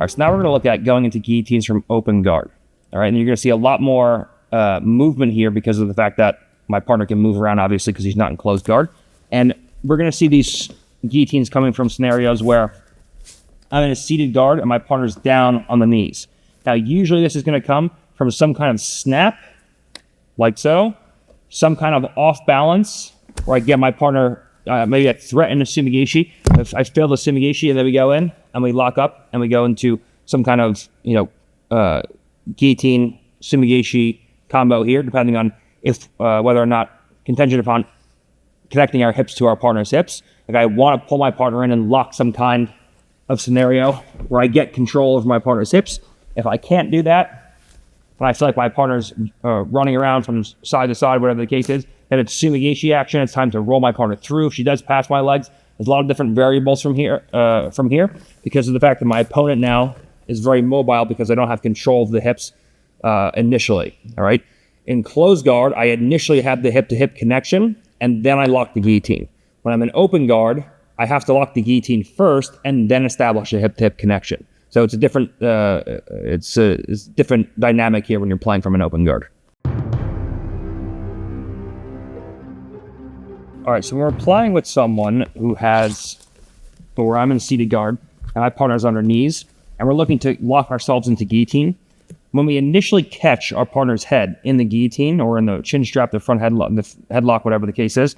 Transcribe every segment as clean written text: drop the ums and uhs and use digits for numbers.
All right, so now we're going to look at going into guillotines from open guard. All right, and you're going to see a lot more movement here because of the fact that my partner can move around, obviously, because he's not in closed guard. And we're going to see these guillotines coming from scenarios where I'm in a seated guard and my partner's down on the knees. Now, usually this is going to come from some kind of snap, like so, some kind of off balance, where I get my partner, maybe I threaten a Sumi Gaeshi. If I fail the Sumi Gaeshi, and then we go in and we lock up and we go into some kind of, guillotine Sumi Gaeshi combo here, depending on if whether or not contingent upon connecting our hips to our partner's hips. Like I want to pull my partner in and lock some kind of scenario where I get control over my partner's hips. If I can't do that, when I feel like my partner's running around from side to side, whatever the case is, then it's Sumi Gaeshi action. It's time to roll my partner through. If she does pass my legs, there's a lot of different variables from here because of the fact that my opponent now is very mobile because I don't have control of the hips initially. All right. In closed guard, I initially have the hip-to-hip connection, and then I lock the guillotine. When I'm in open guard, I have to lock the guillotine first and then establish a hip-to-hip connection. So it's a different, it's different dynamic here when you're playing from an open guard. All right, so when we're playing with someone where I'm in seated guard and my partner's on her knees, and we're looking to lock ourselves into guillotine, when we initially catch our partner's head in the guillotine or in the chin strap, the front headlock, whatever the case is,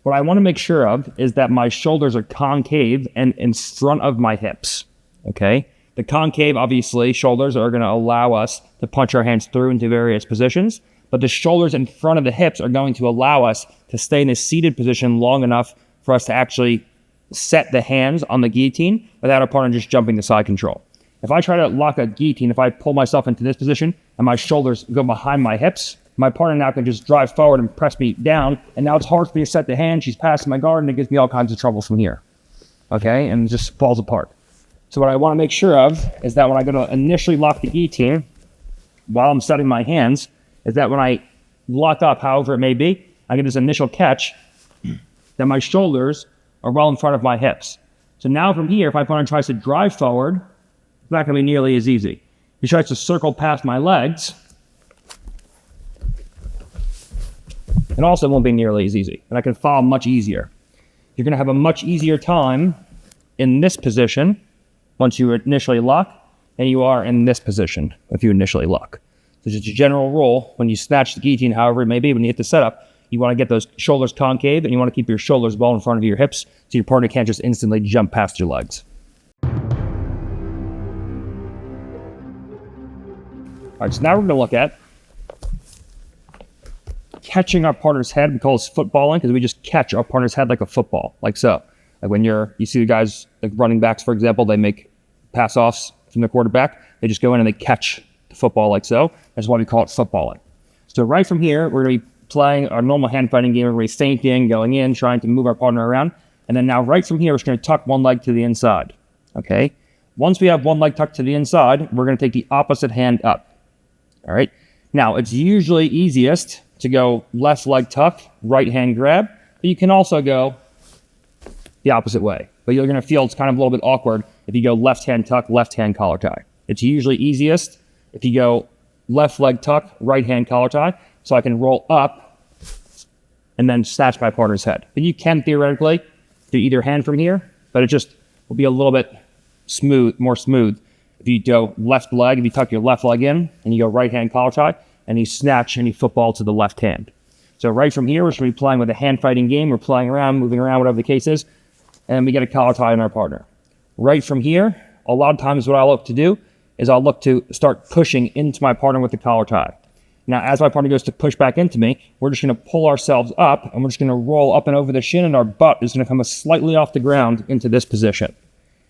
what I want to make sure of is that my shoulders are concave and in front of my hips, okay? The concave, obviously, shoulders are going to allow us to punch our hands through into various positions, but the shoulders in front of the hips are going to allow us to stay in a seated position long enough for us to actually set the hands on the guillotine without our partner just jumping to side control. If I try to lock a guillotine, if I pull myself into this position and my shoulders go behind my hips, my partner now can just drive forward and press me down, and now it's hard for me to set the hand. She's passing my guard, and it gives me all kinds of trouble from here, okay? And it just falls apart. So what I want to make sure of is that when I go to initially lock the guillotine, while I'm setting my hands, is that when I lock up, however it may be, I get this initial catch that my shoulders are well in front of my hips. So now from here, if my partner tries to drive forward, it's not going to be nearly as easy. He tries to circle past my legs, it also won't be nearly as easy, and I can fall much easier. You're going to have a much easier time in this position once you initially lock than you are in this position if you initially lock. So just a general rule, when you snatch the guillotine, however it may be, when you hit the setup, you want to get those shoulders concave, and you want to keep your shoulders well in front of your hips so your partner can't just instantly jump past your legs. All right, so now we're going to look at catching our partner's head. We call this footballing because we just catch our partner's head like a football, like so. Like when you see the guys, like running backs, for example, they make pass-offs from the quarterback. They just go in and they catch the football like so. That's why we call it footballing. So right from here, we're going to be playing our normal hand fighting game. We're going to be feinting, going in, trying to move our partner around. And then now right from here, we're just going to tuck one leg to the inside, okay? Once we have one leg tucked to the inside, we're going to take the opposite hand up. All right. Now, it's usually easiest to go left leg tuck, right hand grab, but you can also go the opposite way. But you're going to feel it's kind of a little bit awkward if you go left hand tuck, left hand collar tie. It's usually easiest if you go left leg tuck, right hand collar tie, so I can roll up and then snatch my partner's head. But you can theoretically do either hand from here, but it just will be a little bit more smooth. If you go left leg, if you tuck your left leg in and you go right hand collar tie and you snatch and you football to the left hand. So right from here, we're going to be playing with a hand fighting game. We're playing around, moving around, whatever the case is, and we get a collar tie on our partner. Right from here, a lot of times what I'll look to do is I'll look to start pushing into my partner with the collar tie. Now, as my partner goes to push back into me, we're just going to pull ourselves up and we're just going to roll up and over the shin, and our butt is going to come slightly off the ground into this position.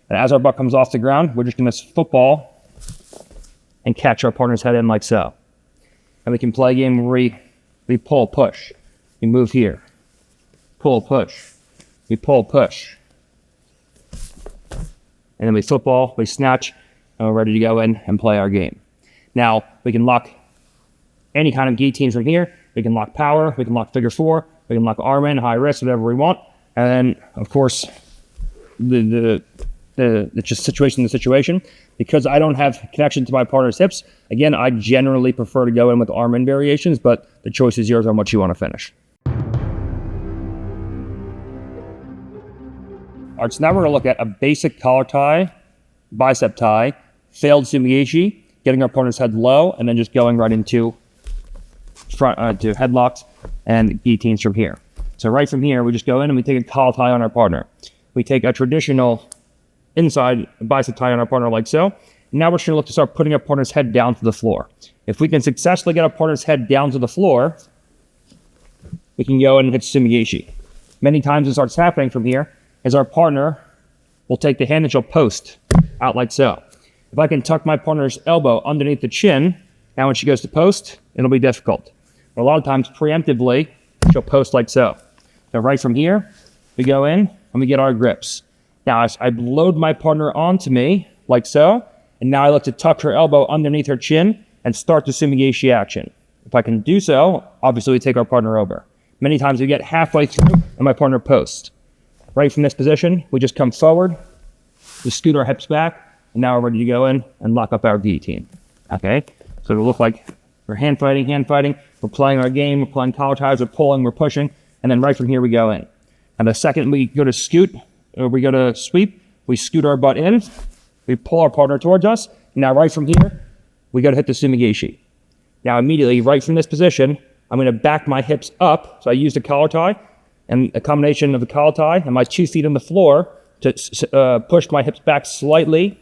And as our butt comes off the ground, we're just going to football and catch our partner's head in like so. And we can play a game where we pull, push. We move here. Pull, push. We pull, push. And then we football, we snatch, and we're ready to go in and play our game. Now, we can lock any kind of guillotines from here. We can lock power, we can lock figure four, we can lock arm in, high wrist, whatever we want. And then, of course, the it's just situation to situation. Because I don't have connection to my partner's hips, again, I generally prefer to go in with arm in variations, but the choice is yours on what you want to finish. All right, so now we're going to look at a basic collar tie, bicep tie, failed Sumi, getting our partner's head low, and then just going right into front to headlocks and guillotines from here. So right from here, we just go in and we take a collar tie on our partner. We take a traditional inside bicep tie on our partner like so. Now we're just going to look to start putting our partner's head down to the floor. If we can successfully get our partner's head down to the floor, we can go and hit Sumi. Many times what starts happening from here is our partner will take the hand and she'll post out like so. If I can tuck my partner's elbow underneath the chin, now when she goes to post, it'll be difficult. But a lot of times preemptively, she'll post like so. So right from here, we go in and we get our grips. Now I load my partner onto me like so, and now I look to tuck her elbow underneath her chin and start the Sumi action. If I can do so, obviously we take our partner over. Many times we get halfway through and my partner posts. Right from this position, we just come forward, we scoot our hips back, and now we're ready to go in and lock up our guillotine. Okay, so it'll look like we're hand fighting, we're playing our game, we're playing collar ties, we're pulling, we're pushing, and then right from here we go in. And the second we go to scoot, or we go to sweep, we scoot our butt in, we pull our partner towards us, and now right from here, we go to hit the Sumi. Now immediately, right from this position, I'm going to back my hips up, so I use the collar tie, and a combination of the collar tie and my 2 feet on the floor to push my hips back slightly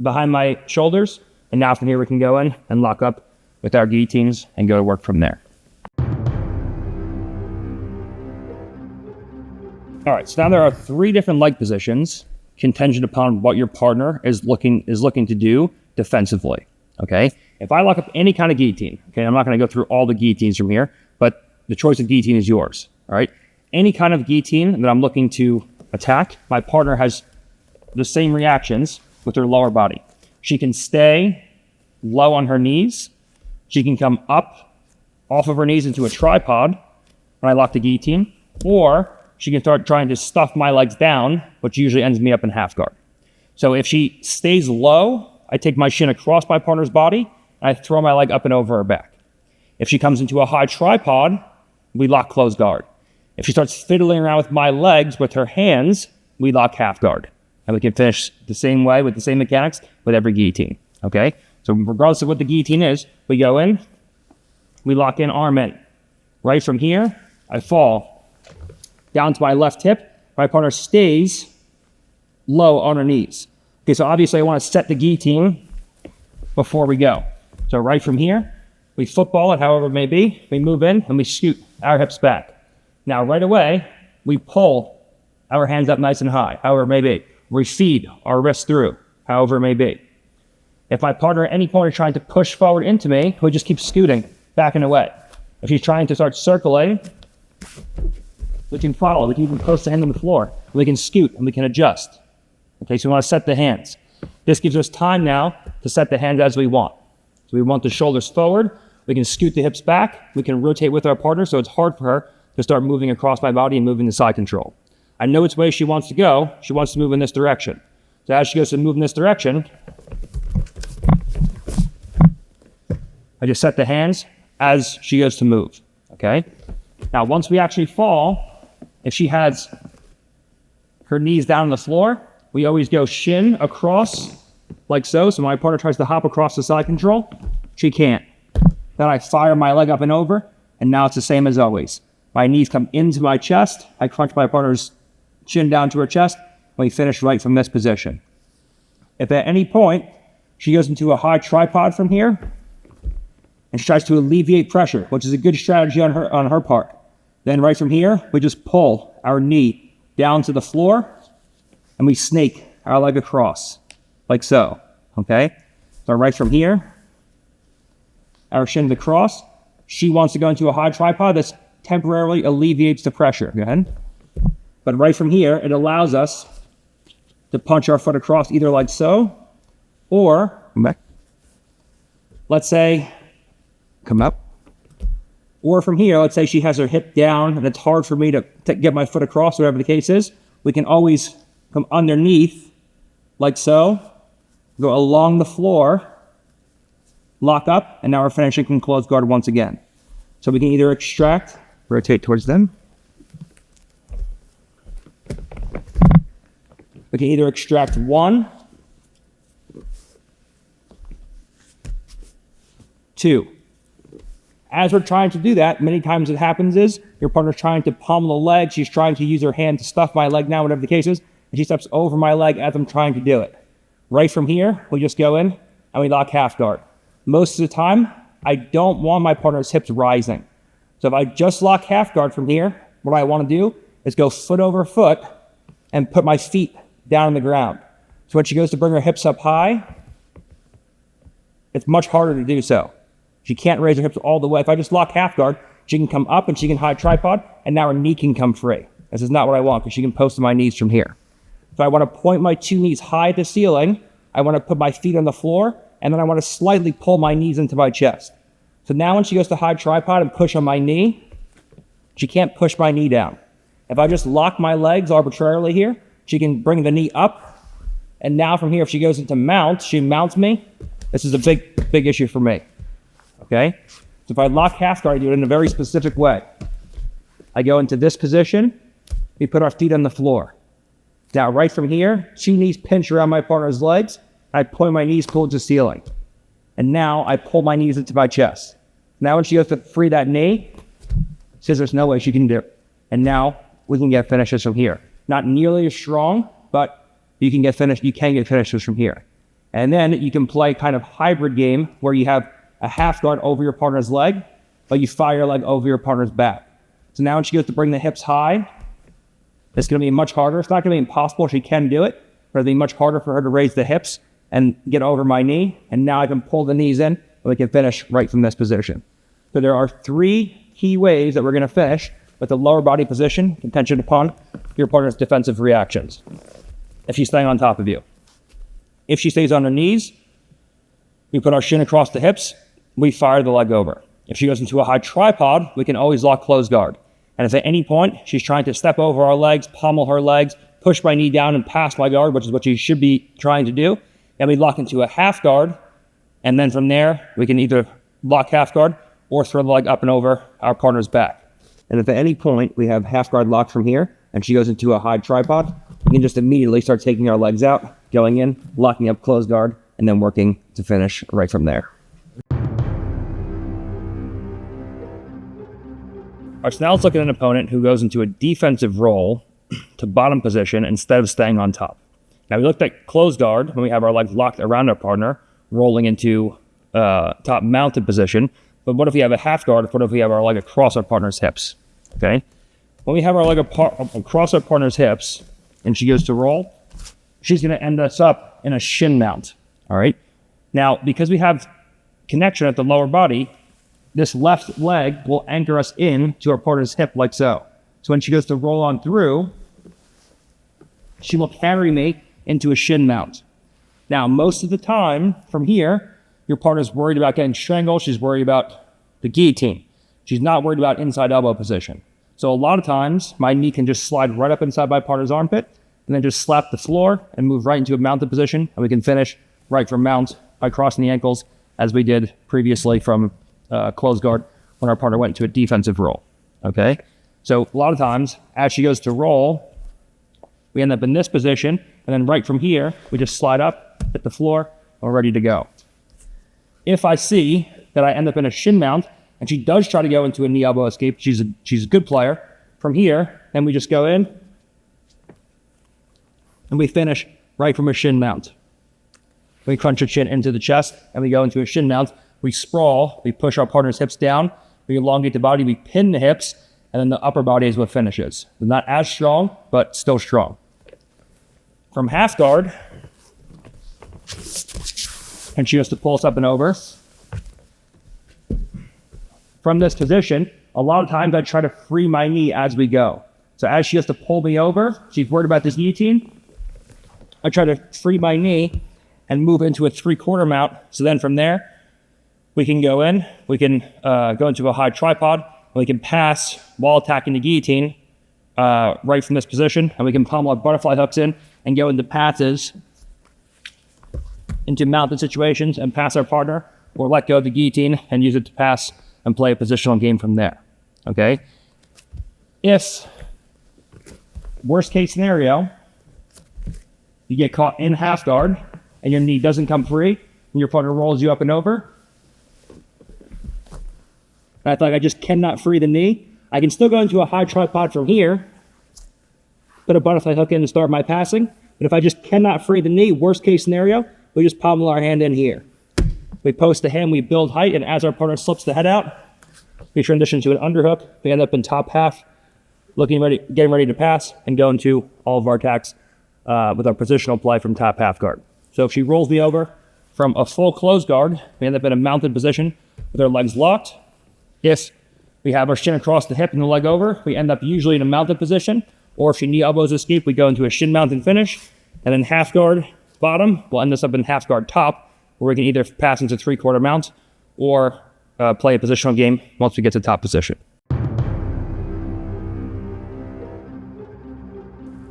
behind my shoulders. And now from here we can go in and lock up with our guillotines and go to work from there. All right, so now there are 3 different leg positions contingent upon what your partner is looking to do defensively, okay? If I lock up any kind of guillotine, okay, I'm not gonna go through all the guillotines from here, but the choice of guillotine is yours, all right? Any kind of guillotine that I'm looking to attack, my partner has the same reactions with her lower body. She can stay low on her knees. She can come up off of her knees into a tripod when I lock the guillotine, or she can start trying to stuff my legs down, which usually ends me up in half guard. So if she stays low, I take my shin across my partner's body, and I throw my leg up and over her back. If she comes into a high tripod, we lock close guard. If she starts fiddling around with my legs with her hands, we lock half guard. And we can finish the same way with the same mechanics with every guillotine, okay? So regardless of what the guillotine is, we go in, we lock in arm in. Right from here, I fall down to my left hip. My partner stays low on her knees. Okay, so obviously I want to set the guillotine before we go. So right from here, we football it however it may be. We move in and we scoot our hips back. Now right away, we pull our hands up nice and high, however it may be. We feed our wrists through, however it may be. If my partner at any point is trying to push forward into me, we just keep scooting, backing away. If he's trying to start circling, we can follow. We can even post the hand on the floor. We can scoot and we can adjust. Okay, so we want to set the hands. This gives us time now to set the hands as we want. So we want the shoulders forward. We can scoot the hips back. We can rotate with our partner, so it's hard for her to start moving across my body and moving the side control. I know which way she wants to go. She wants to move in this direction. So as she goes to move in this direction, I just set the hands as she goes to move, okay? Now, once we actually fall, if she has her knees down on the floor, we always go shin across like so. So my partner tries to hop across the side control. She can't. Then I fire my leg up and over, and now it's the same as always. My knees come into my chest. I crunch my partner's chin down to her chest, and we finish right from this position. If at any point she goes into a high tripod from here, and she tries to alleviate pressure, which is a good strategy on her part, then right from here, we just pull our knee down to the floor, and we snake our leg across, like so, okay? So right from here, our shin's across. She wants to go into a high tripod. This temporarily alleviates the pressure, go ahead. But right from here, it allows us to punch our foot across either like so, or, come back. Let's say, come up. Or from here, let's say she has her hip down and it's hard for me to get my foot across, whatever the case is. We can always come underneath, like so, go along the floor, lock up, and now we're finishing from closed guard once again. So we can either extract, rotate towards them. We can either extract 1, 2. As we're trying to do that, many times what happens is your partner's trying to pummel the leg. She's trying to use her hand to stuff my leg now, whatever the case is, and she steps over my leg as I'm trying to do it. Right from here, we just go in and we lock half guard. Most of the time, I don't want my partner's hips rising. So if I just lock half guard from here, what I want to do is go foot over foot and put my feet down on the ground. So when she goes to bring her hips up high, it's much harder to do so. She can't raise her hips all the way. If I just lock half guard, she can come up and she can high tripod, and now her knee can come free. This is not what I want, because she can post to my knees from here. So I want to point my 2 knees high at the ceiling. I want to put my feet on the floor, and then I want to slightly pull my knees into my chest. So now when she goes to high tripod and push on my knee, she can't push my knee down. If I just lock my legs arbitrarily here, she can bring the knee up, and now from here, if she goes into mount, she mounts me. This is a big issue for me. Okay? So if I lock half guard, I do it in a very specific way. I go into this position, we put our feet on the floor. Now right from here, 2 knees pinch around my partner's legs, I point my knees towards the ceiling. And now I pull my knees into my chest. Now when she goes to free that knee, she says there's no way she can do it. And now we can get finishes from here. Not nearly as strong, but you can get finishes from here. And then you can play kind of hybrid game where you have a half guard over your partner's leg, but you fire your leg over your partner's back. So now when she goes to bring the hips high, it's going to be much harder. It's not going to be impossible. She can do it, but it'll be much harder for her to raise the hips and get over my knee. And now I can pull the knees in, and we can finish right from this position. So there are 3 key ways that we're going to finish with the lower body position contingent upon your partner's defensive reactions. If she's staying on top of you. If she stays on her knees, we put our shin across the hips, we fire the leg over. If she goes into a high tripod, we can always lock closed guard. And if at any point she's trying to step over our legs, pummel her legs, push my knee down and pass my guard, which is what she should be trying to do, then we lock into a half guard, and then from there, we can either lock half guard or throw the leg up and over our partner's back. And if at any point we have half guard locked from here, and she goes into a high tripod, we can just immediately start taking our legs out, going in, locking up closed guard, and then working to finish right from there. All right, so now let's look at an opponent who goes into a defensive roll to bottom position instead of staying on top. Now we looked at closed guard when we have our legs locked around our partner, rolling into top mounted position. But what if we have a half guard? What if we have our leg across our partner's hips? Okay. When we have our leg across our partner's hips and she goes to roll, she's going to end us up in a shin mount. All right. Now, because we have connection at the lower body, this left leg will anchor us in to our partner's hip like so. So when she goes to roll on through, she will carry me into a shin mount. Now, most of the time from here, your partner's worried about getting strangled. She's worried about the guillotine. She's not worried about inside elbow position. So a lot of times, my knee can just slide right up inside my partner's armpit and then just slap the floor and move right into a mounted position, and we can finish right from mount by crossing the ankles, as we did previously from closed guard when our partner went into a defensive roll. Okay? So a lot of times, as she goes to roll, we end up in this position, and then right from here, we just slide up, hit the floor, and we're ready to go. If I see that I end up in a shin mount, and she does try to go into a knee elbow escape, she's a good player. From here, and we just go in, and we finish right from a shin mount. We crunch her chin into the chest, and we go into a shin mount. We sprawl, we push our partner's hips down, we elongate the body, we pin the hips, and then the upper body is what finishes. They're not as strong, but still strong. From half guard, and she has to pull us up and over. From this position, a lot of times I try to free my knee as we go. So as she has to pull me over, she's worried about this guillotine, I try to free my knee and move into a 3/4 mount. So then from there, we can go in, we can go into a high tripod, and we can pass while attacking the guillotine right from this position, and we can pommel our butterfly hooks in and go into passes into mounted situations and pass our partner, or let go of the guillotine and use it to pass and play a positional game from there. Okay? If, worst case scenario, you get caught in half guard and your knee doesn't come free and your partner rolls you up and over, and I feel like I just cannot free the knee, I can still go into a high tripod from here, put a butterfly hook in to start my passing, but if I just cannot free the knee, worst case scenario, we just pommel our hand in here. We post the hand, we build height, and as our partner slips the head out, we transition to an underhook. We end up in top half, getting ready to pass, and go into all of our attacks with our positional play from top half guard. So if she rolls me over from a full closed guard, we end up in a mounted position with our legs locked. If we have our shin across the hip and the leg over, we end up usually in a mounted position, or if she knee elbows escape, we go into a shin mounted finish, and then half guard bottom will end us up in half guard top, where we can either pass into 3/4 mount or play a positional game once we get to top position.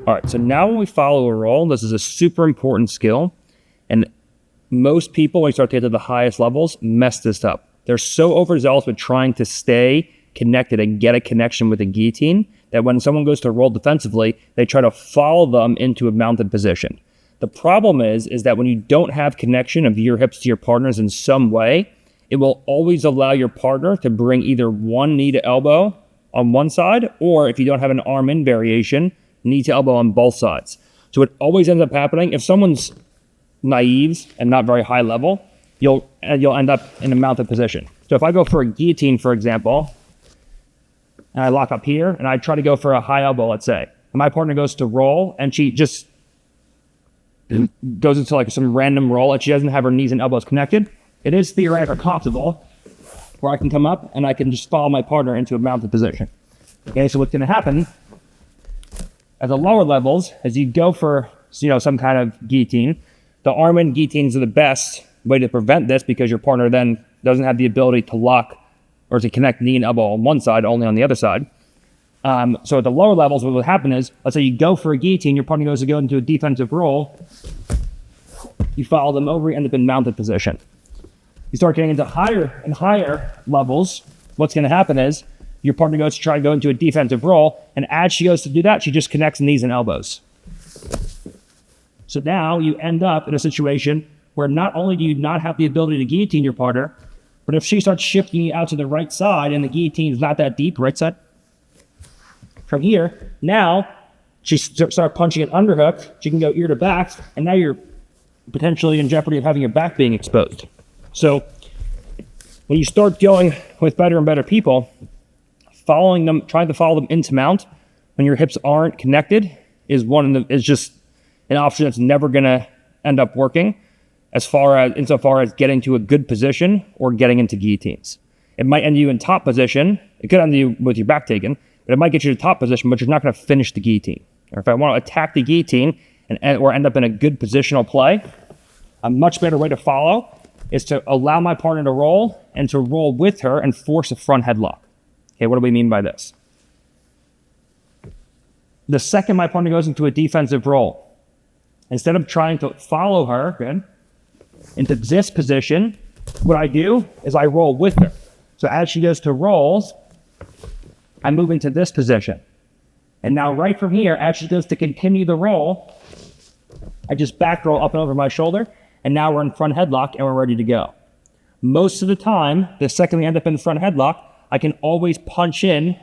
All right, so now when we follow a roll, this is a super important skill, and most people, when you start to get to the highest levels, mess this up. They're so overzealous with trying to stay connected and get a connection with a guillotine that when someone goes to roll defensively, they try to follow them into a mounted position. The problem is that when you don't have connection of your hips to your partners in some way, it will always allow your partner to bring either one knee to elbow on one side, or if you don't have an arm in variation, knee to elbow on both sides. So it always ends up happening. If someone's naive and not very high level, you'll end up in a mounted position. So if I go for a guillotine, for example, and I lock up here, and I try to go for a high elbow, let's say, and my partner goes to roll, and she just goes into like some random roll, and she doesn't have her knees and elbows connected, it is theoretically possible where I can come up and I can just follow my partner into a mounted position. Okay, so what's going to happen at the lower levels is you go for some kind of guillotine. The arm in guillotines are the best way to prevent this because your partner then doesn't have the ability to lock or to connect knee and elbow on one side, only on the other side. So at the lower levels, what will happen is, let's say you go for a guillotine, your partner goes to go into a defensive roll, you follow them over, you end up in mounted position. You start getting into higher and higher levels, what's going to happen is your partner goes to try to go into a defensive roll, and as she goes to do that, she just connects knees and elbows. So now you end up in a situation where not only do you not have the ability to guillotine your partner, but if she starts shifting you out to the right side and the guillotine is not that deep, right side, from here, now she starts punching an underhook, she can go ear to back, and now you're potentially in jeopardy of having your back being exposed. So when you start dealing with better and better people, following them, trying to follow them into mount when your hips aren't connected is just an option that's never going to end up working insofar as getting to a good position or getting into guillotines. It might end you in top position. It could end you with your back taken, but it might get you to top position, but you're not going to finish the guillotine. Or if I want to attack the guillotine or end up in a good positional play, a much better way to follow is to allow my partner to roll and to roll with her and force a front headlock. Okay, what do we mean by this? The second my partner goes into a defensive roll, instead of trying to follow her into this position, what I do is I roll with her. So as she goes to rolls, I move into this position. And now right from here, as she goes to continue the roll, I just back roll up and over my shoulder, and now we're in front headlock and we're ready to go. Most of the time, the second we end up in front headlock, I can always punch in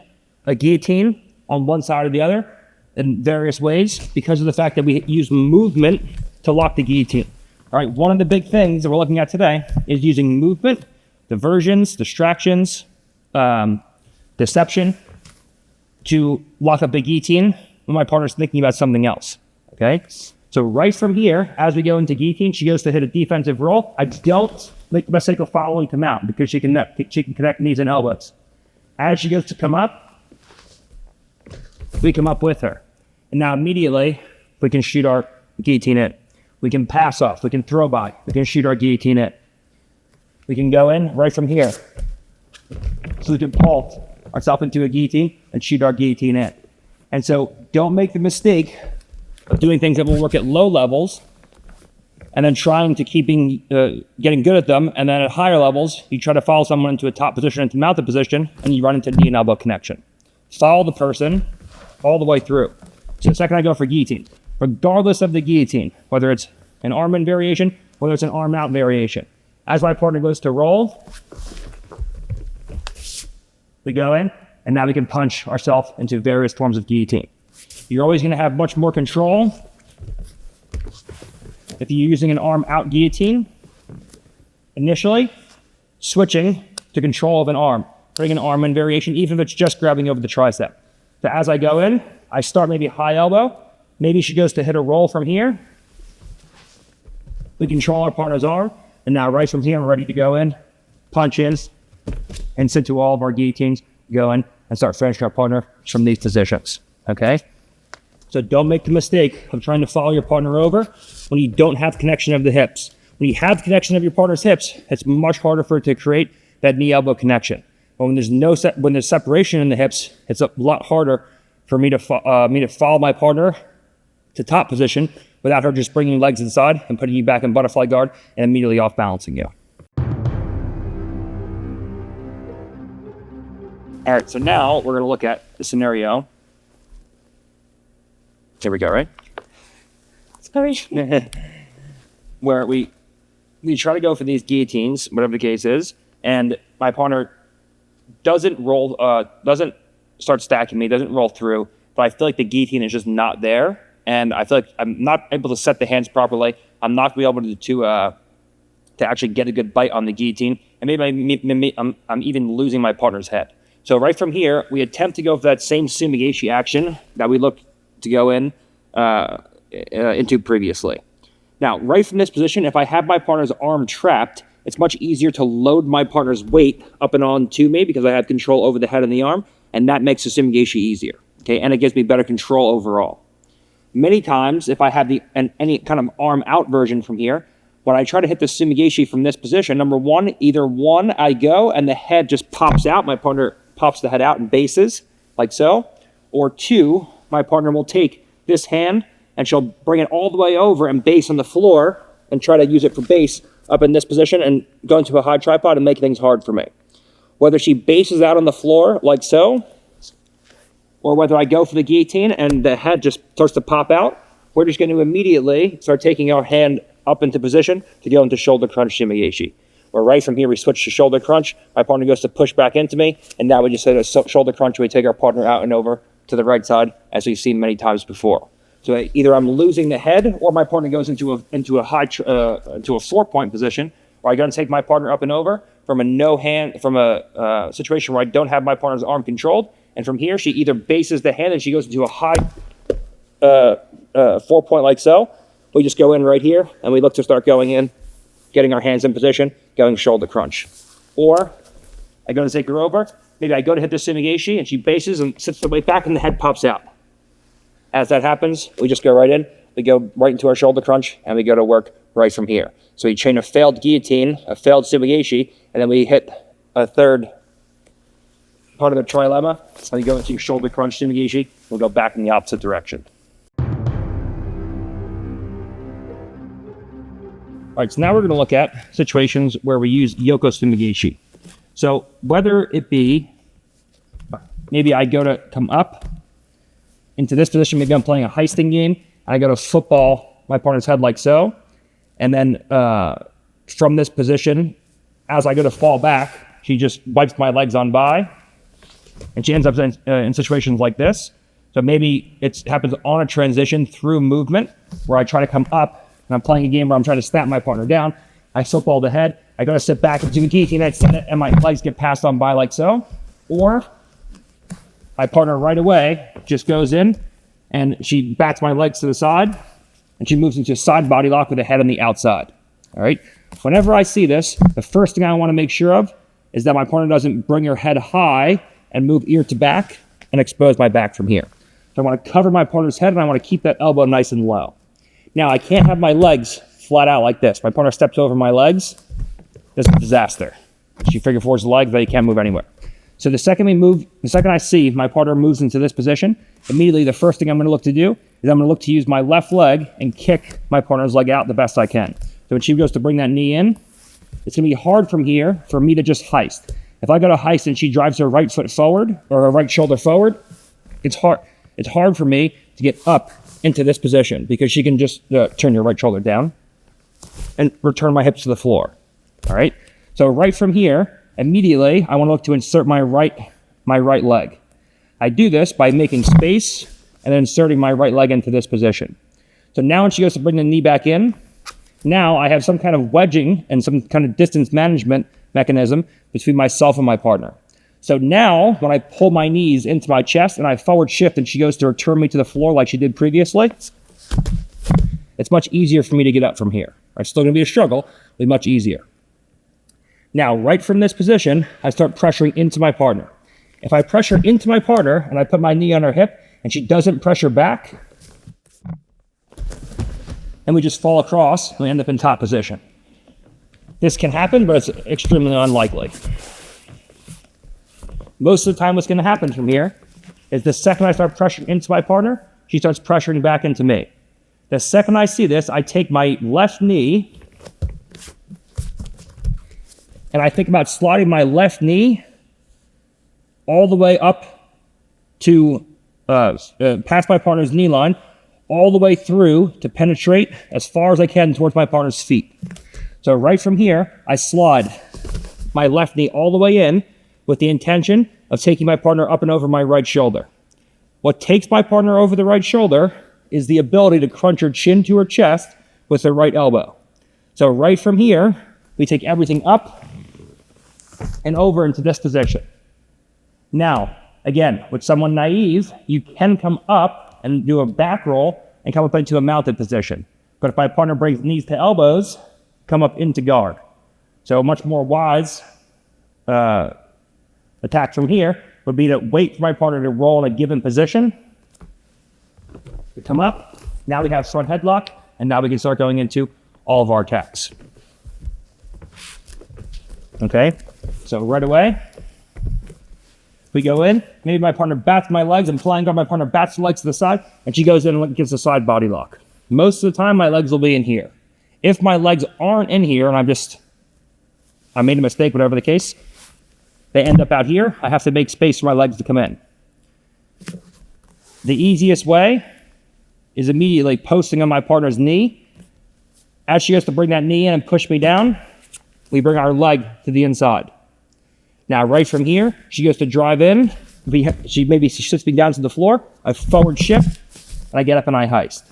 a guillotine on one side or the other in various ways because of the fact that we use movement to lock the guillotine. All right, one of the big things that we're looking at today is using movement, diversions, distractions, deception to lock up a guillotine when my partner's thinking about something else, okay? So right from here, as we go into guillotine, she goes to hit a defensive roll. I don't make the mistake of following to mount because she can connect knees and elbows. As she goes to come up, we come up with her. And now immediately, we can shoot our guillotine in. We can pass off, we can throw by, we can shoot our guillotine in. We can go in right from here. So we can pull ourselves into a guillotine and shoot our guillotine in. And so don't make the mistake of doing things that will work at low levels and then trying to getting good at them. And then at higher levels, you try to follow someone into a top position, into mounted position, and you run into knee and elbow connection. Follow the person all the way through. So the second I go for guillotine, regardless of the guillotine, whether it's an arm in variation, whether it's an arm out variation, as my partner goes to roll, we go in, and now we can punch ourselves into various forms of guillotine. You're always going to have much more control if you're using an arm out guillotine initially, switching to control of an arm, putting an arm in variation, even if it's just grabbing over the tricep. So as I go in, I start maybe high elbow. Maybe she goes to hit a roll from here. We control our partner's arm, and now right from here, we're ready to go in, punch in, and sit to all of our guillotines, go in, and start finishing our partner from these positions, okay? So don't make the mistake of trying to follow your partner over when you don't have connection of the hips. When you have connection of your partner's hips, it's much harder for it to create that knee-elbow connection. But when there's separation in the hips, it's a lot harder for me to follow my partner to top position without her just bringing legs inside and putting you back in butterfly guard and immediately off balancing you. All right, so now we're gonna look at the scenario. There we go, right? Sorry. Where we try to go for these guillotines, whatever the case is, and my partner doesn't start stacking me, doesn't roll through, but I feel like the guillotine is just not there, and I feel like I'm not able to set the hands properly. I'm not going to be able to actually get a good bite on the guillotine, and maybe I'm even losing my partner's head. So right from here, we attempt to go for that same Sumi Gaeshi action that we looked to go into previously. Now, right from this position, if I have my partner's arm trapped, it's much easier to load my partner's weight up and on to me because I have control over the head and the arm, and that makes the Sumi Gaeshi easier, okay? And it gives me better control overall. Many times, if I have any kind of arm out version from here, when I try to hit the Sumi Gaeshi from this position, number one, either one, I go and the head just pops out, my partner pops the head out and bases, like so, or two, my partner will take this hand and she'll bring it all the way over and base on the floor and try to use it for base up in this position and go into a high tripod and make things hard for me. Whether she bases out on the floor like so, or whether I go for the guillotine and the head just starts to pop out, we're just going to immediately start taking our hand up into position to go into shoulder crunch Sumi Gaeshi. Where right from here we switch to shoulder crunch, my partner goes to push back into me, and now we just hit a shoulder crunch, we take our partner out and over to the right side, as we've seen many times before. So either I'm losing the head, or my partner goes into a 4-point position, where I got to take my partner up and over from a situation where I don't have my partner's arm controlled, and from here she either bases the hand and she goes into a high 4-point like so. We just go in right here and we look to start going in, getting our hands in position, going shoulder crunch. Or I go to take her over. Maybe I go to hit the Sumi Gaeshi and she bases and sits the weight back and the head pops out. As that happens, we just go right in, we go right into our shoulder crunch, and we go to work right from here. So we chain a failed guillotine, a failed Sumi Gaeshi, and then we hit a third part of the trilemma, and we go into shoulder crunch Sumi Gaeshi, we'll go back in the opposite direction. All right, so now we're going to look at situations where we use Yoko Sumi Gaeshi. So whether it be, maybe I go to come up into this position, maybe I'm playing a heisting game, and I go to football my partner's head like so, and then from this position, as I go to fall back, she just wipes my legs on by, and she ends up in situations like this. So maybe it happens on a transition through movement, where I try to come up, and I'm playing a game where I'm trying to snap my partner down. I football the head. I go to sit back into the guillotine, and my legs get passed on by like so. Or my partner right away just goes in, and she bats my legs to the side, and she moves into a side body lock with the head on the outside. All right. Whenever I see this, the first thing I want to make sure of is that my partner doesn't bring her head high and move ear to back and expose my back from here. So I want to cover my partner's head, and I want to keep that elbow nice and low. Now, I can't have my legs flat out like this. My partner steps over my legs. This is a disaster. She figure fours the legs, they can't move anywhere. So the second I see my partner moves into this position, immediately the first thing I'm going to look to do is I'm going to look to use my left leg and kick my partner's leg out the best I can. So when she goes to bring that knee in, it's going to be hard from here for me to just heist. If I go to heist and she drives her right foot forward or her right shoulder forward, it's hard for me to get up into this position because she can just turn your right shoulder down and return my hips to the floor. All right. So right from here, immediately I want to look to insert my right leg. I do this by making space and then inserting my right leg into this position. So now when she goes to bring the knee back in, now I have some kind of wedging and some kind of distance management mechanism between myself and my partner. So now when I pull my knees into my chest and I forward shift and she goes to return me to the floor like she did previously, it's much easier for me to get up from here. It's still going to be a struggle, but it'll be much easier. Now, right from this position, I start pressuring into my partner. If I pressure into my partner and I put my knee on her hip and she doesn't pressure back, then we just fall across and we end up in top position. This can happen, but it's extremely unlikely. Most of the time what's going to happen from here is the second I start pressuring into my partner, she starts pressuring back into me. The second I see this, I take my left knee and I think about sliding my left knee all the way up to past my partner's knee line, all the way through to penetrate as far as I can towards my partner's feet. So right from here, I slide my left knee all the way in with the intention of taking my partner up and over my right shoulder. What takes my partner over the right shoulder is the ability to crunch her chin to her chest with her right elbow. So right from here, we take everything up and over into this position. Now, again, with someone naive, you can come up and do a back roll and come up into a mounted position. But if my partner brings knees to elbows, come up into guard. So a much more wise attack from here would be to wait for my partner to roll in a given position. We come up, now we have front headlock, and now we can start going into all of our attacks. Okay, so right away, we go in, maybe my partner bats my legs, I'm flying guard, my partner bats the legs to the side, and she goes in and gives a side body lock. Most of the time, my legs will be in here. If my legs aren't in here, and I made a mistake, whatever the case, they end up out here, I have to make space for my legs to come in. The easiest way is immediately posting on my partner's knee. As she goes to bring that knee in and push me down, we bring our leg to the inside. Now, right from here, she goes to drive in. She shifts me down to the floor. I forward shift, and I get up and I heist.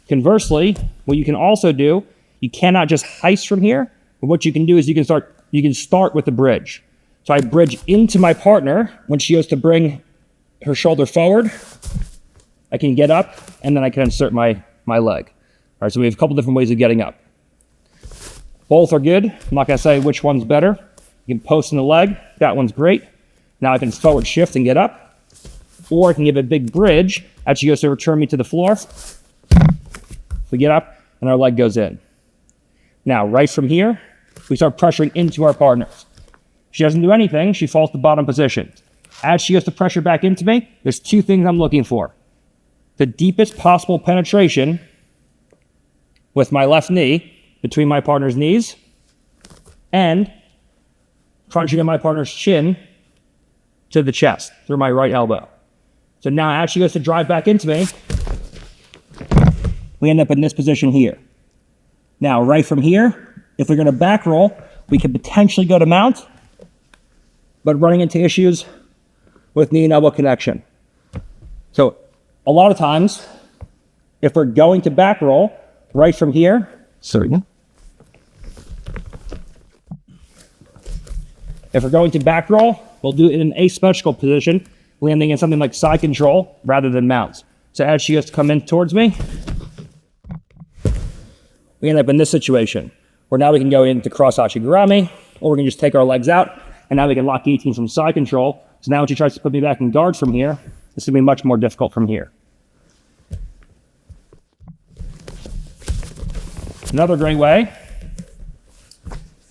Conversely, what you can also do, you cannot just heist from here, but what you can do is you can start with the bridge. So I bridge into my partner. When she goes to bring her shoulder forward, I can get up, and then I can insert my leg. All right, so we have a couple different ways of getting up. Both are good. I'm not going to say which one's better. You can post in the leg. That one's great. Now I can forward shift and get up. Or I can give a big bridge as she goes to return me to the floor. We get up, and our leg goes in. Now, right from here, we start pressuring into our partners. She doesn't do anything. She falls to bottom position. As she goes to pressure back into me, there's two things I'm looking for. The deepest possible penetration with my left knee between my partner's knees and crunching in my partner's chin to the chest through my right elbow. So now as she goes to drive back into me, we end up in this position here. Now, right from here, if we're going to back roll, we could potentially go to mount, but running into issues with knee and elbow connection. So a lot of times, if we're going to back roll, right from here, if we're going to back roll, we'll do it in an asymmetrical position, landing in something like side control rather than mounts. So as she goes to come in towards me, we end up in this situation, where now we can go into cross hachigurami, or we can just take our legs out, and now we can lock guillotine from side control. So now when she tries to put me back in guard from here, this is going to be much more difficult from here. Another great way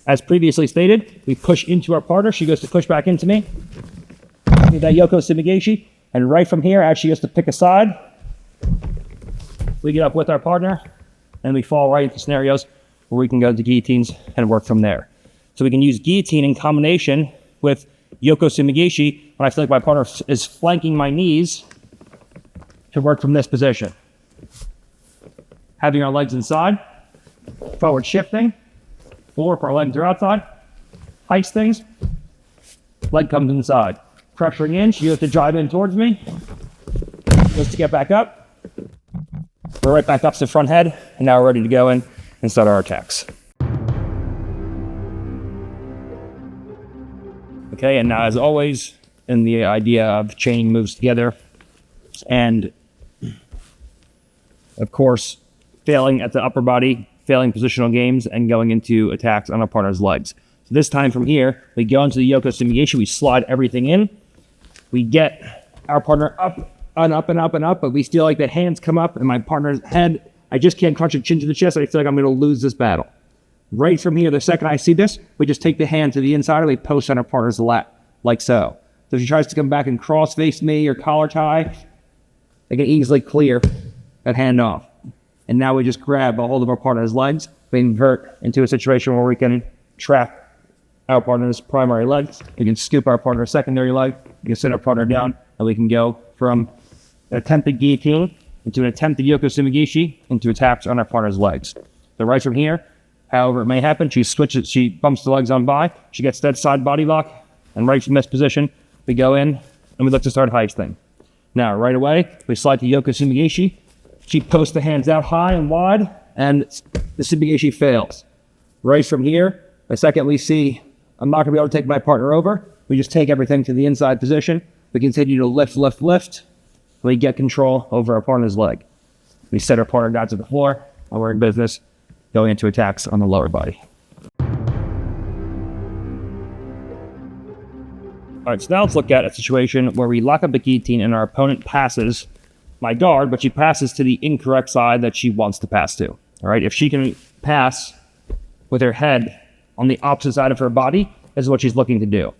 As previously stated, we push into our partner. She goes to push back into me. Do that Yoko Gaeshi. And right from here, as she goes to pick a side, we get up with our partner, and we fall right into scenarios where we can go to guillotines and work from there. So we can use guillotine in combination with Yoko Gaeshi when I feel like my partner is flanking my knees to work from this position. Having our legs inside, forward shifting, or if our legs are outside, heist things, leg comes inside. Pressuring in, she goes to drive in towards me, goes to get back up. We're right back up to the front head, and now we're ready to go in and start our attacks. Okay, and now as always, in the idea of chaining moves together, and of course, failing at the upper body, failing positional games, and going into attacks on our partner's legs. So this time from here, we go into the Yoko Gaeshi, we slide everything in, we get our partner up and up and up and up, but we feel like the hands come up and my partner's head, I just can't crunch a chin to the chest, I feel like I'm gonna lose this battle. Right from here, the second I see this, we just take the hand to the inside and we post on our partner's lap, like so. So if she tries to come back and cross-face me or collar tie, I can easily clear that hand off. And now we just grab a hold of our partner's legs, we invert into a situation where we can trap our partner's primary legs, we can scoop our partner's secondary leg, we can sit our partner down, and we can go from an attempted guillotine into an attempted Yoko Gaeshi into attacks on our partner's legs. So right from here, however it may happen, she bumps the legs on by, she gets that side body lock, and right from this position, we go in and we look to start heisting. Now, right away, we slide to Yoko Gaeshi. She posts the hands out high and wide, and the Gaeshi fails. Right from here, the second we see I'm not going to be able to take my partner over, we just take everything to the inside position. We continue to lift, lift, lift. We get control over our partner's leg. We set our partner down to the floor, and we're in business going into attacks on the lower body. All right, so now let's look at a situation where we lock up the guillotine and our opponent passes my guard, but she passes to the incorrect side that she wants to pass to. All right, if she can pass with her head on the opposite side of her body, this is what she's looking to do.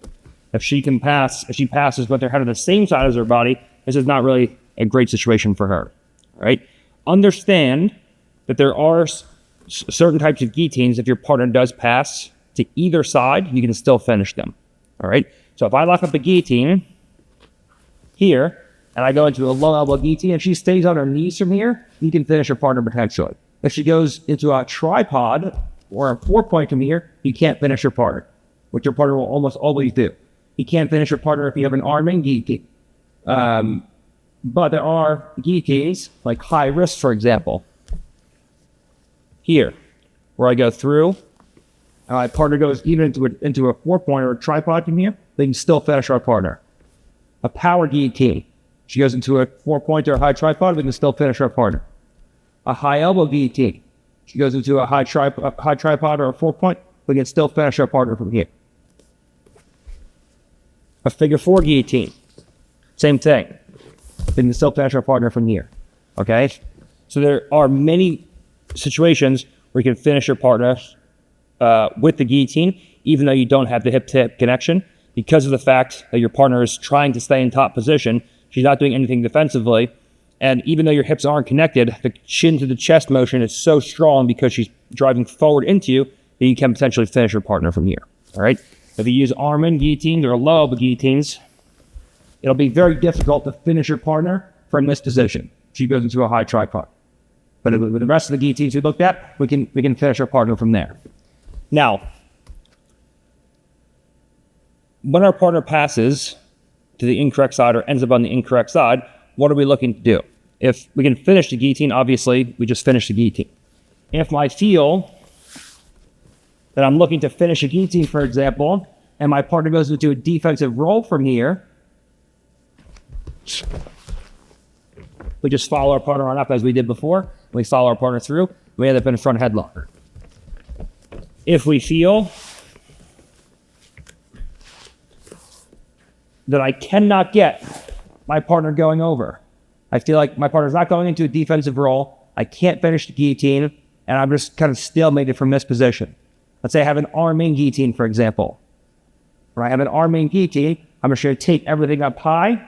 If she passes with her head on the same side as her body, this is not really a great situation for her. All right, understand that there are certain types of guillotines. If your partner does pass to either side, you can still finish them. All right, so if I lock up a guillotine here, and I go into a low elbow guillotine, and she stays on her knees from here, you can finish your partner potentially. If she goes into a tripod or a 4-point from here, you can't finish your partner, which your partner will almost always do. You can't finish your partner if you have an arming guillotine. But there are guillotines, like high wrist, for example, here, where I go through, and my partner goes even into a 4-point or a tripod from here, they can still finish our partner. A power guillotine, she goes into a 4-point or a high tripod, we can still finish our partner. A high elbow guillotine, she goes into a high tripod or a 4-point, we can still finish our partner from here. A figure 4 guillotine, same thing. We can still finish our partner from here. Okay? So there are many situations where you can finish your partner with the guillotine, even though you don't have the hip-to-hip connection, because of the fact that your partner is trying to stay in top position. She's not doing anything defensively. And even though your hips aren't connected, the chin to the chest motion is so strong because she's driving forward into you that you can potentially finish your partner from here. All right? If you use arm-in guillotines or low elbow guillotines, it'll be very difficult to finish your partner from this position. She goes into a high tripod. But with the rest of the guillotines we looked at, we can finish our partner from there. Now, when our partner passes to the incorrect side or ends up on the incorrect side, what are we looking to do? If we can finish the guillotine, obviously, we just finish the guillotine. If I feel that I'm looking to finish a guillotine, for example, and my partner goes into a defensive roll from here, we just follow our partner on up as we did before. We follow our partner through. We end up in a front headlock. If we feel that I cannot get my partner going over, I feel like my partner's not going into a defensive roll, I can't finish the guillotine, and I'm just kind of stalemated from this position. Let's say I have an arm-in guillotine, for example. When I have an arm-in guillotine, I'm just going to take everything up high.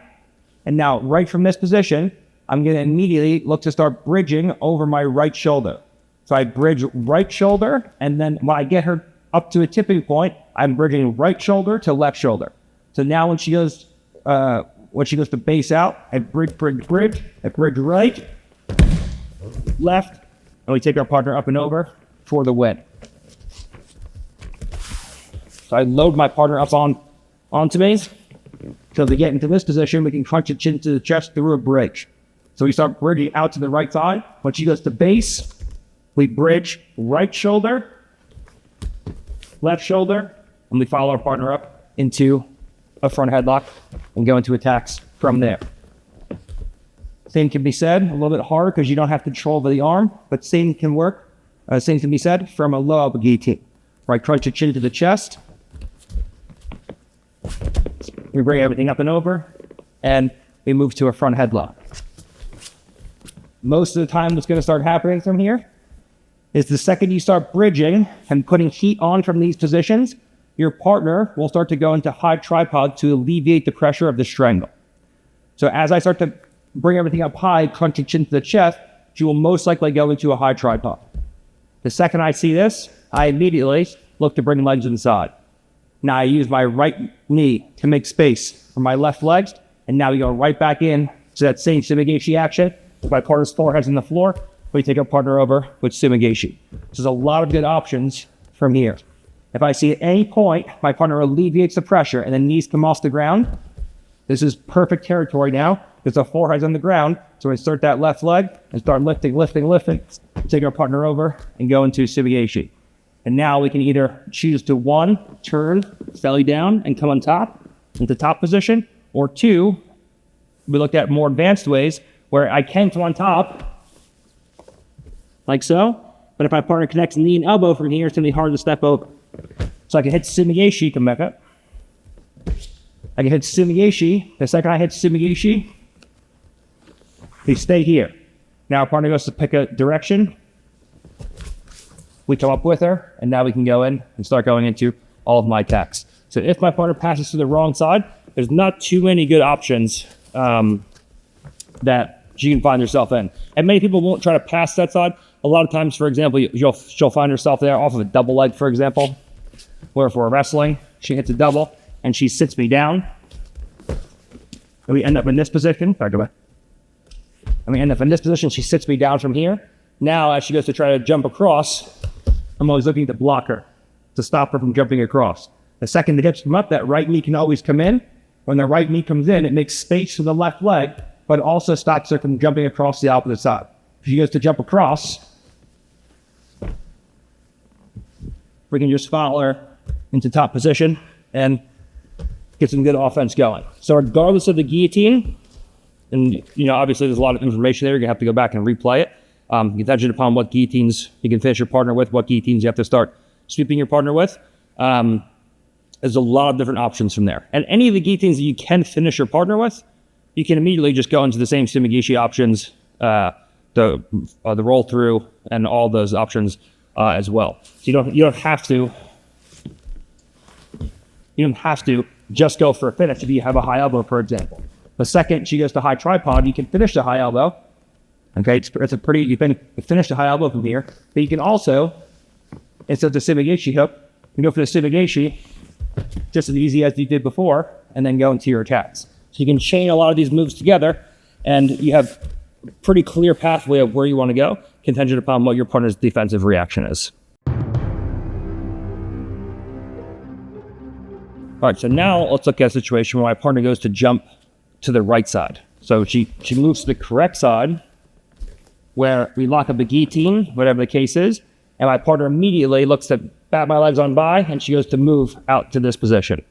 And now, right from this position, I'm going to immediately look to start bridging over my right shoulder. So I bridge right shoulder, and then when I get her up to a tipping point, I'm bridging right shoulder to left shoulder. So now when she goes to base out, I bridge, I bridge right, left, and we take our partner up and over for the win. So I load my partner up onto me. So to get into this position, we can crunch the chin to the chest through a bridge. So we start bridging out to the right side. When she goes to base, we bridge right shoulder, left shoulder, and we follow our partner up into a front headlock and go into attacks from there. Same can be said, a little bit harder because you don't have control over the arm, but same can work. Same can be said from a low elbow guillotine, where I crunch the chin to the chest. We bring everything up and over, and we move to a front headlock. Most of the time, what's going to start happening from here is the second you start bridging and putting heat on from these positions, your partner will start to go into high tripod to alleviate the pressure of the strangle. So as I start to bring everything up high, crunch the chin to the chest, she will most likely go into a high tripod. The second I see this, I immediately look to bring legs inside. Now I use my right knee to make space for my left legs, and now we go right back in to that same Gaeshi action. My partner's forehead's in the floor, we take our partner over with Gaeshi. So there's a lot of good options from here. If I see at any point my partner alleviates the pressure and the knees come off the ground, this is perfect territory now because the forehead's on the ground. So we insert that left leg and start lifting, take our partner over and go into Gaeshi. And now we can either choose to one, turn belly down and come on top into top position, or two, we looked at more advanced ways where I can come on top like so, but if my partner connects knee and elbow from here, it's going to be hard to step over. So I can hit Gaeshi, come back up. I can hit Gaeshi. The second I hit Gaeshi, we stay here. Now our partner goes to pick a direction. We come up with her, and now we can go in and start going into all of my attacks. So if my partner passes to the wrong side, there's not too many good options that she can find herself in. And many people won't try to pass that side. A lot of times, for example, she'll find herself there off of a double leg, for example, where if we're wrestling, she hits a double, and she sits me down. And we end up in this position. Sorry, go back. And we end up in this position. She sits me down from here. Now, as she goes to try to jump across, I'm always looking to block her, to stop her from jumping across. The second the hips come up, that right knee can always come in. When the right knee comes in, it makes space for the left leg, but also stops her from jumping across the opposite side. If she goes to jump across, we can just follow her into top position and get some good offense going. So regardless of the guillotine, and obviously there's a lot of information there, you're gonna have to go back and replay it. Depending upon what guillotines you can finish your partner with, what guillotines you have to start sweeping your partner with. There's a lot of different options from there. And any of the guillotines that you can finish your partner with, you can immediately just go into the same Gaeshi options, the roll through, and all those options as well. So you don't have to just go for a finish if you have a high elbow, for example. The second she goes to high tripod, you can finish the high elbow. Okay, you can finish the high elbow from here, but you can also, instead of the Gaeshi hook, you go for the Gaeshi just as easy as you did before, and then go into your attacks. So you can chain a lot of these moves together, and you have a pretty clear pathway of where you want to go, contingent upon what your partner's defensive reaction is. All right, so now let's look at a situation where my partner goes to jump to the right side. So she moves to the correct side, where we lock up the guillotine, whatever the case is, and my partner immediately looks to bat my legs on by, and she goes to move out to this position.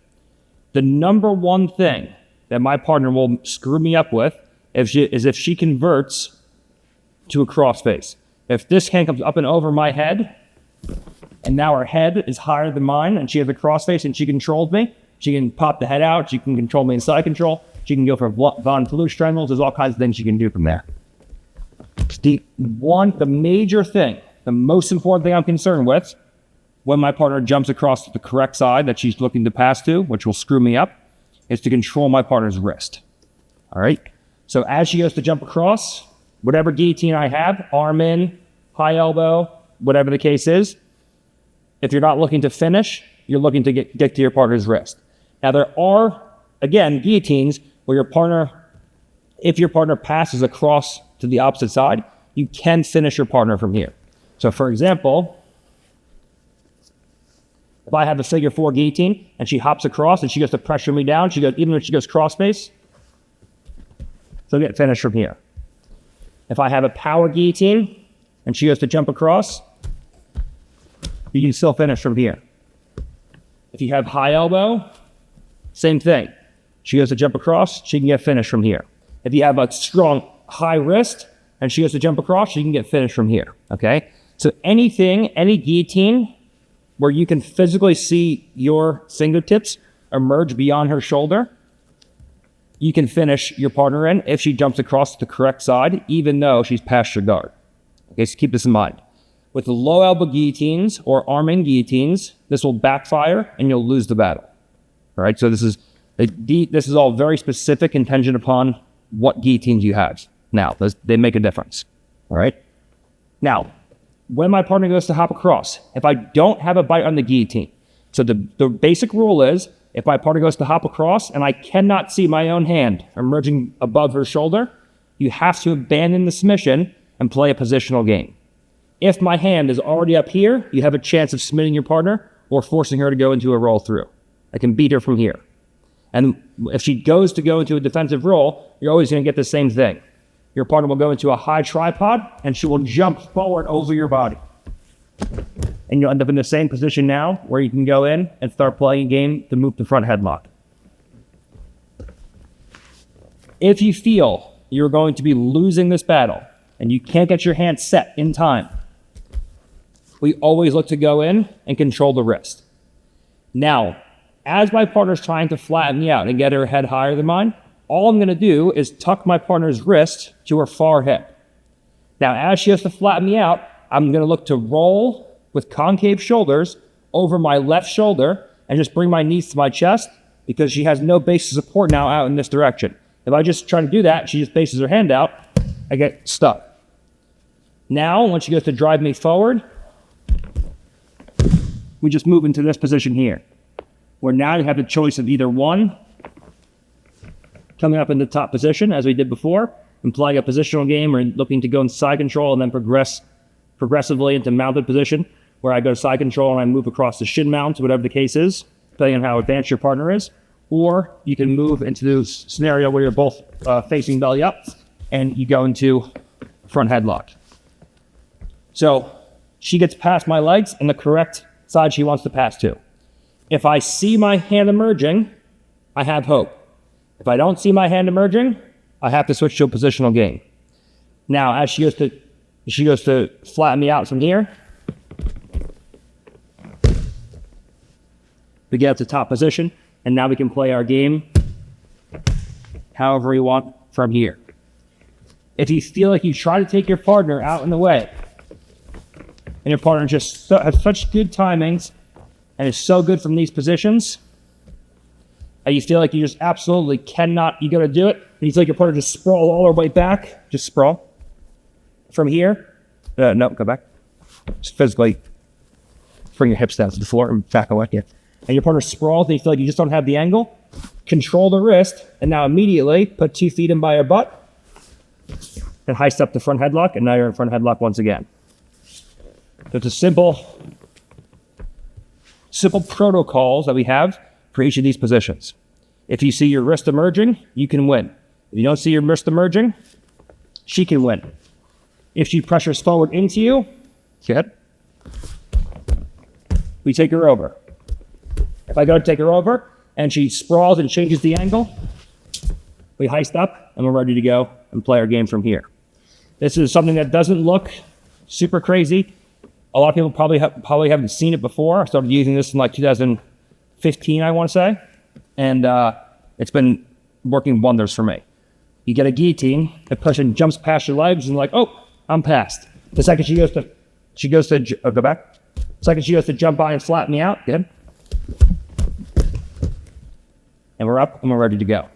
The number one thing that my partner will screw me up with is if she converts to a crossface. If this hand comes up and over my head, and now her head is higher than mine, and she has a crossface and she controls me, she can pop the head out, she can control me in side control, she can go for Von Flue strangles, there's all kinds of things she can do from there. The major thing, the most important thing I'm concerned with when my partner jumps across to the correct side that she's looking to pass to, which will screw me up, is to control my partner's wrist. All right? So as she goes to jump across, whatever guillotine I have, arm in, high elbow, whatever the case is, if you're not looking to finish, you're looking to get to your partner's wrist. Now there are, again, guillotines where if your partner passes across to the opposite side, you can finish your partner from here. So for example, if I have a figure 4 guillotine and she hops across and she goes to pressure me down, even when she goes cross face, she'll get finished from here. If I have a power guillotine and she goes to jump across, you can still finish from here. If you have high elbow, same thing. She goes to jump across, she can get finished from here. If you have a strong high wrist and she goes to jump across, she can get finished from here, okay? So any guillotine where you can physically see your fingertips emerge beyond her shoulder, you can finish your partner in if she jumps across the correct side, even though she's past your guard. Okay, so keep this in mind. With the low elbow guillotines or arm-in guillotines, this will backfire and you'll lose the battle. All right, so this is all very specific, contingent upon what guillotines you have. Now, they make a difference. All right. Now, when my partner goes to hop across, if I don't have a bite on the guillotine, so the basic rule is, if my partner goes to hop across and I cannot see my own hand emerging above her shoulder, you have to abandon the submission and play a positional game. If my hand is already up here, you have a chance of submitting your partner or forcing her to go into a roll through. I can beat her from here. And if she goes to go into a defensive roll, you're always going to get the same thing. Your partner will go into a high tripod and she will jump forward over your body. And you'll end up in the same position now where you can go in and start playing a game to move to front headlock. If you feel you're going to be losing this battle and you can't get your hand set in time, we always look to go in and control the wrist. Now, as my partner's trying to flatten me out and get her head higher than mine, all I'm going to do is tuck my partner's wrist to her far hip. Now, as she has to flatten me out, I'm going to look to roll with concave shoulders over my left shoulder and just bring my knees to my chest because she has no base of support now out in this direction. If I just try to do that, she just bases her hand out, I get stuck. Now, when she goes to drive me forward, we just move into this position here, where now you have the choice of either one, coming up in the top position, as we did before, and playing a positional game, or looking to go in side control and then progressively into mounted position, where I go to side control and I move across the shin mount, whatever the case is, depending on how advanced your partner is. Or you can move into this scenario where you're both facing belly up, and you go into front headlock. So she gets past my legs and the correct side she wants to pass to. If I see my hand emerging, I have hope. If I don't see my hand emerging, I have to switch to a positional game. Now, as she goes to flatten me out from here, we get up to top position, and now we can play our game however we want from here. If you feel like you try to take your partner out in the way, and your partner just has such good timings and is so good from these positions, and you feel like you just absolutely cannot, you gotta do it, and you feel like your partner just sprawl all the way back, just sprawl. From here, no, go back. Just physically bring your hips down to the floor and back away, yeah. And your partner sprawls and you feel like you just don't have the angle, control the wrist, and now immediately put 2 feet in by your butt, and heist up the front headlock, and now you're in front headlock once again. So it's a simple protocols that we have for each of these positions. If you see your wrist emerging, you can win. If you don't see your wrist emerging, she can win. If she pressures forward into you, good, we take her over. If I go to take her over and she sprawls and changes the angle, we heist up and we're ready to go and play our game from here. This is something that doesn't look super crazy. A lot of people probably haven't seen it before. I started using this in like 2015, I want to say. And it's been working wonders for me. You get a guillotine, the person jumps past your legs and like, oh, I'm past. The second she goes to go back. The Second she goes to jump by and flatten me out. Good. And we're up and we're ready to go.